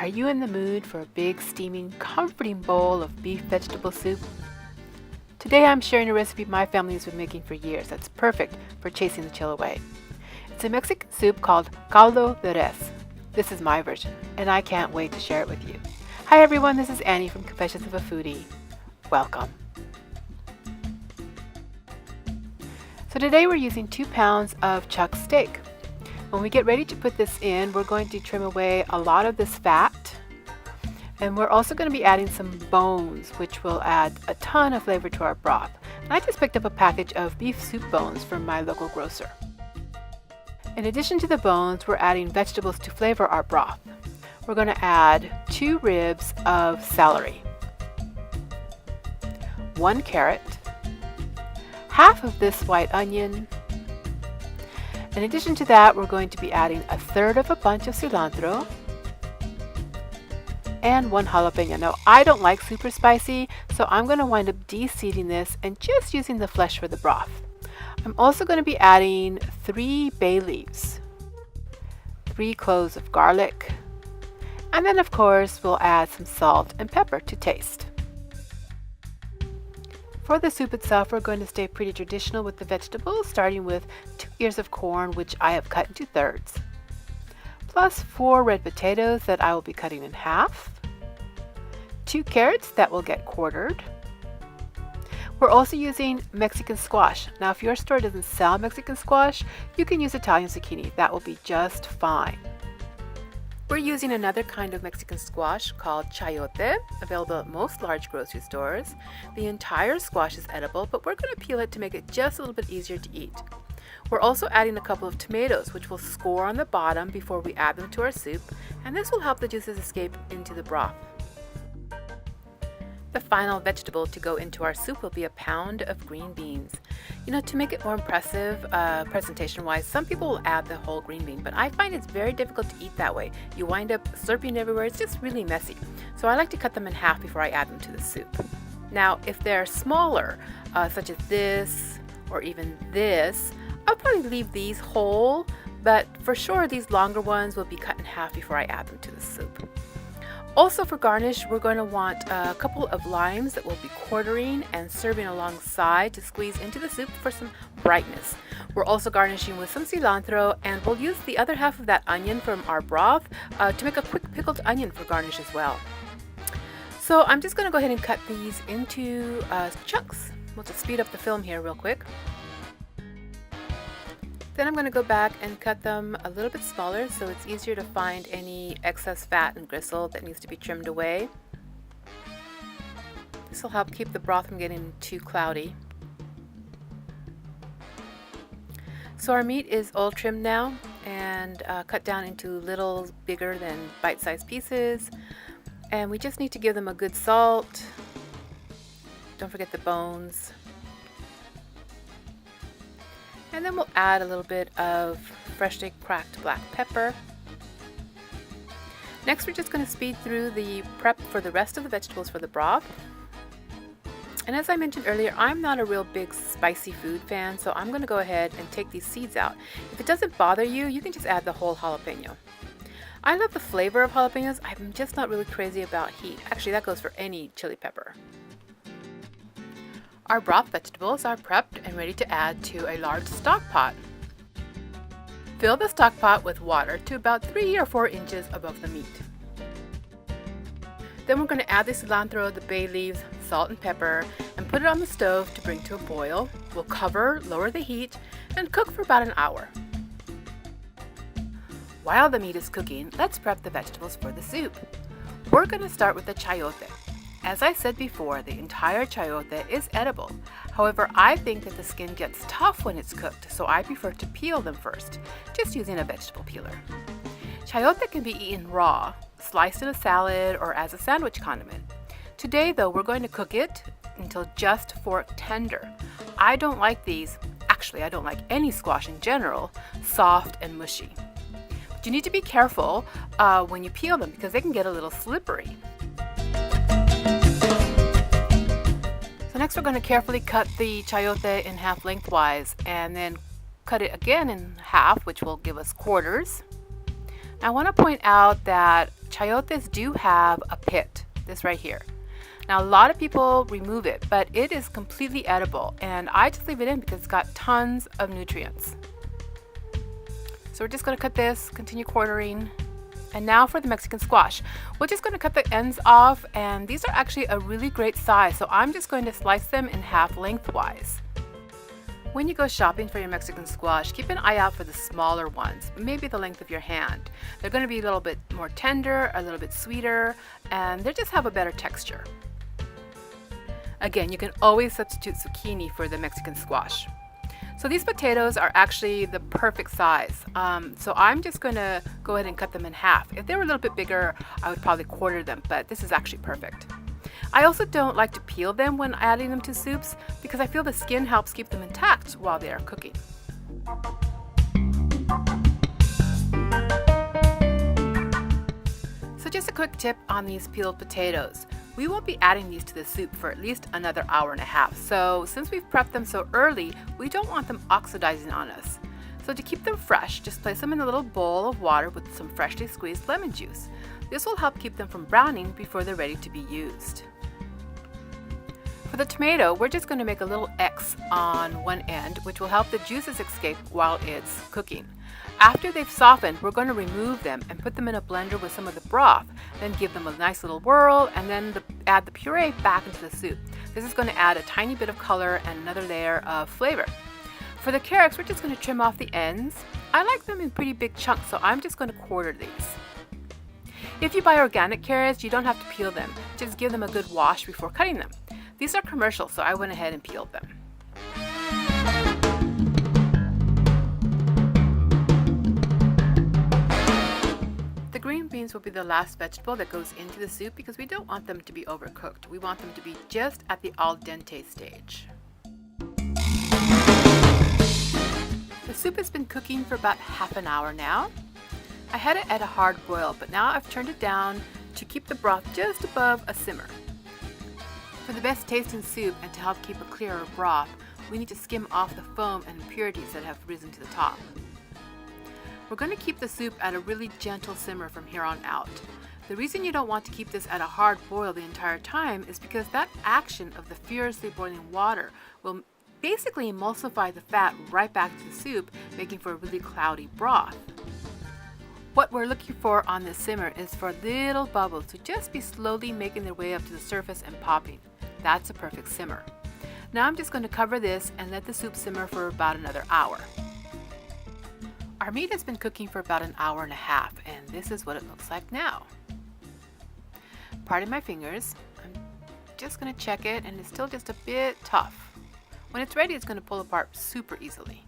Are you in the mood for a big, steaming, comforting bowl of beef vegetable soup? Today I'm sharing a recipe my family has been making for years that's perfect for chasing the chill away. It's a Mexican soup called Caldo de res. This is my version, and I can't wait to share it with you. Hi everyone, this is Annie from Confessions of a Foodie. Welcome. So today we're using 2 pounds of chuck steak. When we get ready to put this in, we're going to trim away a lot of this fat, and we're also going to be adding some bones, which will add a ton of flavor to our broth. And I just picked up a package of beef soup bones from my local grocer. In addition to the bones, we're adding vegetables to flavor our broth. We're going to add 2 ribs of celery, 1 carrot, half of this white onion. In addition to that, we're going to be adding 1/3 of a bunch of cilantro and 1 jalapeno. Now, I don't like super spicy, so I'm going to wind up de-seeding this and just using the flesh for the broth. I'm also going to be adding 3 bay leaves, 3 cloves of garlic, and then of course we'll add some salt and pepper to taste. For the soup itself, we're going to stay pretty traditional with the vegetables, starting with 2 ears of corn, which I have cut into thirds, plus 4 red potatoes that I will be cutting in half, 2 carrots that will get quartered. We're also using Mexican squash. Now, if your store doesn't sell Mexican squash, you can use Italian zucchini. That will be just fine. We're using another kind of Mexican squash called chayote, available at most large grocery stores. The entire squash is edible, but we're going to peel it to make it just a little bit easier to eat. We're also adding a couple of tomatoes, which will score on the bottom before we add them to our soup, and this will help the juices escape into the broth. The final vegetable to go into our soup will be 1 pound of green beans. You know, to make it more impressive presentation-wise, some people will add the whole green bean, but I find it's very difficult to eat that way. You wind up slurping everywhere. It's just really messy. So I like to cut them in half before I add them to the soup. Now, if they're smaller, such as this or even this, I'll probably leave these whole, but for sure these longer ones will be cut in half before I add them to the soup. Also, for garnish, we're going to want a couple of limes that we'll be quartering and serving alongside to squeeze into the soup for some brightness. We're also garnishing with some cilantro, and we'll use the other half of that onion from our broth to make a quick pickled onion for garnish as well. So I'm just going to go ahead and cut these into chunks. We'll just speed up the film here real quick. Then I'm going to go back and cut them a little bit smaller so it's easier to find any excess fat and gristle that needs to be trimmed away. This will help keep the broth from getting too cloudy. So our meat is all trimmed now and cut down into little bigger than bite-sized pieces. And we just need to give them a good salt. Don't forget the bones. And then we'll add a little bit of freshly cracked black pepper. Next, we're just going to speed through the prep for the rest of the vegetables for the broth. And as I mentioned earlier, I'm not a real big spicy food fan, so I'm going to go ahead and take these seeds out. If it doesn't bother you, you can just add the whole jalapeno. I love the flavor of jalapenos. I'm just not really crazy about heat. Actually, that goes for any chili pepper. Our broth vegetables are prepped and ready to add to a large stock pot. Fill the stock pot with water to about 3 or 4 inches above the meat. Then we're going to add the cilantro, the bay leaves, salt and pepper, and put it on the stove to bring to a boil. We'll cover, lower the heat, and cook for about an hour. While the meat is cooking, let's prep the vegetables for the soup. We're going to start with the chayote. As I said before, the entire chayote is edible. However, I think that the skin gets tough when it's cooked, so I prefer to peel them first, just using a vegetable peeler. Chayote can be eaten raw, sliced in a salad, or as a sandwich condiment. Today, though, we're going to cook it until just fork tender. I don't like these, actually I don't like any squash in general, soft and mushy. But you need to be careful when you peel them because they can get a little slippery. So next we're going to carefully cut the chayote in half lengthwise and then cut it again in half, which will give us quarters. Now, I want to point out that chayotes do have a pit, this right here. Now a lot of people remove it, but it is completely edible, and I just leave it in because it's got tons of nutrients. So we're just going to cut this, continue quartering. And now for the Mexican squash. We're just going to cut the ends off, and these are actually a really great size, so I'm just going to slice them in half lengthwise. When you go shopping for your Mexican squash, keep an eye out for the smaller ones, maybe the length of your hand. They're going to be a little bit more tender, a little bit sweeter, and they just have a better texture. Again, you can always substitute zucchini for the Mexican squash. So these potatoes are actually the perfect size. So I'm just going to go ahead and cut them in half. If they were a little bit bigger, I would probably quarter them, but this is actually perfect. I also don't like to peel them when adding them to soups because I feel the skin helps keep them intact while they are cooking. So just a quick tip on these peeled potatoes. We won't be adding these to the soup for at least another hour and a half. So since we've prepped them so early, we don't want them oxidizing on us. So to keep them fresh, just place them in a little bowl of water with some freshly squeezed lemon juice. This will help keep them from browning before they're ready to be used. For the tomato, we're just going to make a little X on one end, which will help the juices escape while it's cooking. After they've softened, we're going to remove them and put them in a blender with some of the broth, then give them a nice little whirl, and then add the puree back into the soup. This is going to add a tiny bit of color and another layer of flavor. For the carrots, we're just going to trim off the ends. I like them in pretty big chunks, so I'm just going to quarter these. If you buy organic carrots, you don't have to peel them. Just give them a good wash before cutting them. These are commercial, so I went ahead and peeled them. The green beans will be the last vegetable that goes into the soup because we don't want them to be overcooked. We want them to be just at the al dente stage. The soup has been cooking for about half an hour now. I had it at a hard boil, but now I've turned it down to keep the broth just above a simmer. For the best tasting soup and to help keep a clearer broth, we need to skim off the foam and impurities that have risen to the top. We're going to keep the soup at a really gentle simmer from here on out. The reason you don't want to keep this at a hard boil the entire time is because that action of the furiously boiling water will basically emulsify the fat right back to the soup, making for a really cloudy broth. What we're looking for on this simmer is for little bubbles to just be slowly making their way up to the surface and popping. That's a perfect simmer. Now I'm just going to cover this and let the soup simmer for about another hour. Our meat has been cooking for about an hour and a half, and this is what it looks like now. Pardon my fingers. I'm just going to check it, and it's still just a bit tough. When it's ready, it's going to pull apart super easily.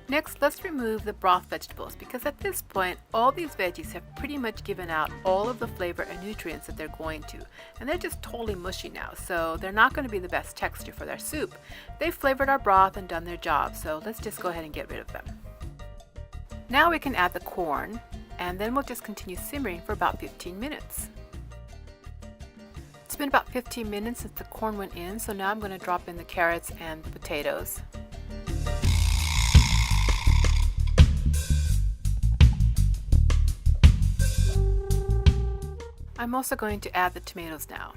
Next, let's remove the broth vegetables because at this point, all these veggies have pretty much given out all of the flavor and nutrients that they're going to, and they're just totally mushy now, so they're not going to be the best texture for their soup. They've flavored our broth and done their job, so let's just go ahead and get rid of them. Now we can add the corn, and then we'll just continue simmering for about 15 minutes. It's been about 15 minutes since the corn went in, so now I'm going to drop in the carrots and the potatoes. I'm also going to add the tomatoes now.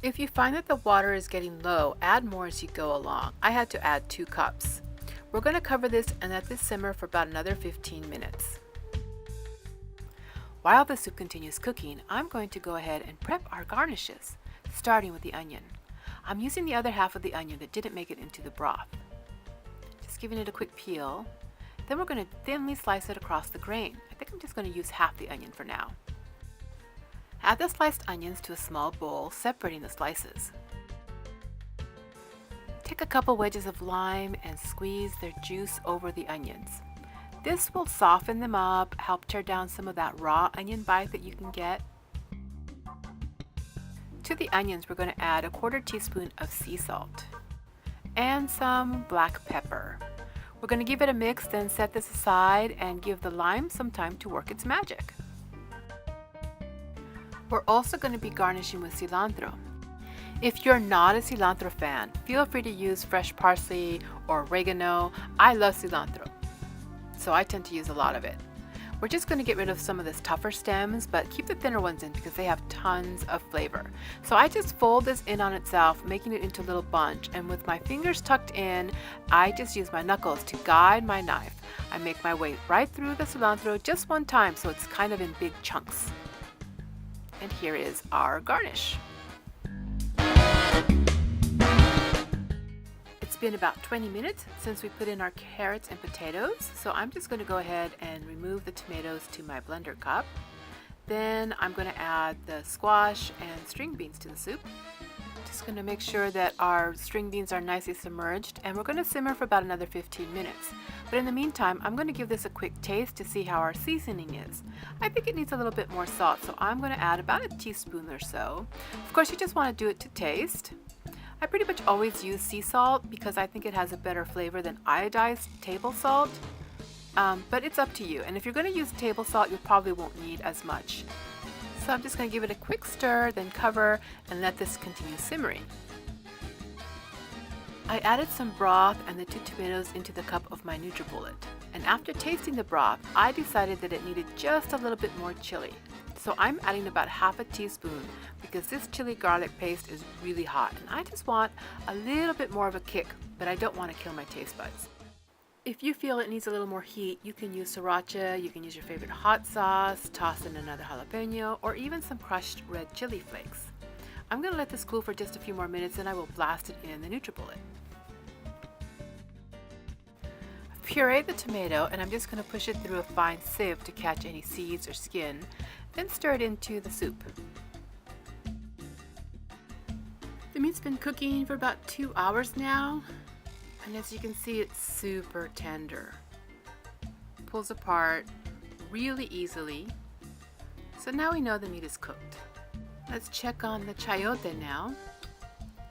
If you find that the water is getting low, add more as you go along. I had to add 2 cups. We're going to cover this and let this simmer for about another 15 minutes. While the soup continues cooking, I'm going to go ahead and prep our garnishes, starting with the onion. I'm using the other half of the onion that didn't make it into the broth. Just giving it a quick peel. Then we're going to thinly slice it across the grain. I think I'm just going to use half the onion for now. Add the sliced onions to a small bowl, separating the slices. Take a couple wedges of lime and squeeze their juice over the onions. This will soften them up, help tear down some of that raw onion bite that you can get. To the onions, we're going to add a 1/4 teaspoon of sea salt and some black pepper. We're going to give it a mix, then set this aside and give the lime some time to work its magic. We're also going to be garnishing with cilantro. If you're not a cilantro fan, feel free to use fresh parsley or oregano. I love cilantro, so I tend to use a lot of it. We're just going to get rid of some of this tougher stems, but keep the thinner ones in because they have tons of flavor. So I just fold this in on itself, making it into a little bunch, and with my fingers tucked in, I just use my knuckles to guide my knife. I make my way right through the cilantro just one time, so it's kind of in big chunks. And here is our garnish. It's been about 20 minutes since we put in our carrots and potatoes, so I'm just going to go ahead and remove the tomatoes to my blender cup. Then I'm going to add the squash and string beans to the soup. Just going to make sure that our string beans are nicely submerged, and we're going to simmer for about another 15 minutes. But in the meantime, I'm going to give this a quick taste to see how our seasoning is. I think it needs a little bit more salt, so I'm going to add about a teaspoon or so. Of course, you just want to do it to taste. I pretty much always use sea salt because I think it has a better flavor than iodized table salt, but it's up to you. And if you're going to use table salt, you probably won't need as much. So I'm just going to give it a quick stir, then cover and let this continue simmering. I added some broth and the 2 tomatoes into the cup of my NutriBullet. And after tasting the broth, I decided that it needed just a little bit more chili. So I'm adding about half a teaspoon because this chili garlic paste is really hot and I just want a little bit more of a kick, but I don't want to kill my taste buds. If you feel it needs a little more heat, you can use sriracha, you can use your favorite hot sauce, toss in another jalapeño, or even some crushed red chili flakes. I'm going to let this cool for just a few more minutes and I will blast it in the NutriBullet. I've pureed the tomato and I'm just going to push it through a fine sieve to catch any seeds or skin. Then stir it into the soup. The meat's been cooking for about 2 hours now, and as you can see, it's super tender. Pulls apart really easily. So now we know the meat is cooked. Let's check on the chayote now.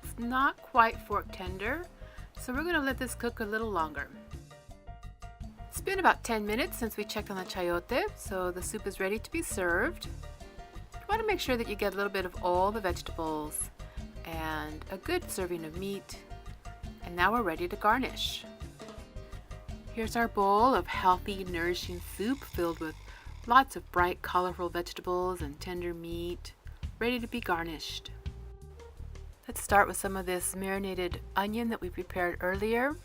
It's not quite fork tender, so we're going to let this cook a little longer. It's been about 10 minutes since we checked on the chayote, so the soup is ready to be served. You want to make sure that you get a little bit of all the vegetables and a good serving of meat. And now we're ready to garnish. Here's our bowl of healthy, nourishing soup filled with lots of bright, colorful vegetables and tender meat, ready to be garnished. Let's start with some of this marinated onion that we prepared earlier.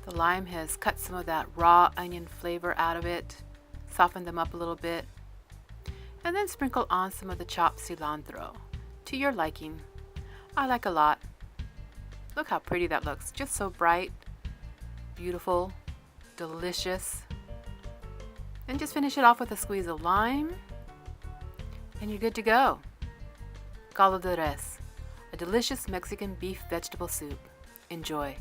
The lime has cut some of that raw onion flavor out of it, softened them up a little bit, and then sprinkle on some of the chopped cilantro to your liking. I like a lot. Look how pretty that looks, just so bright, beautiful, delicious. And just finish it off with a squeeze of lime, and you're good to go. Caldo de res, a delicious Mexican beef vegetable soup. Enjoy.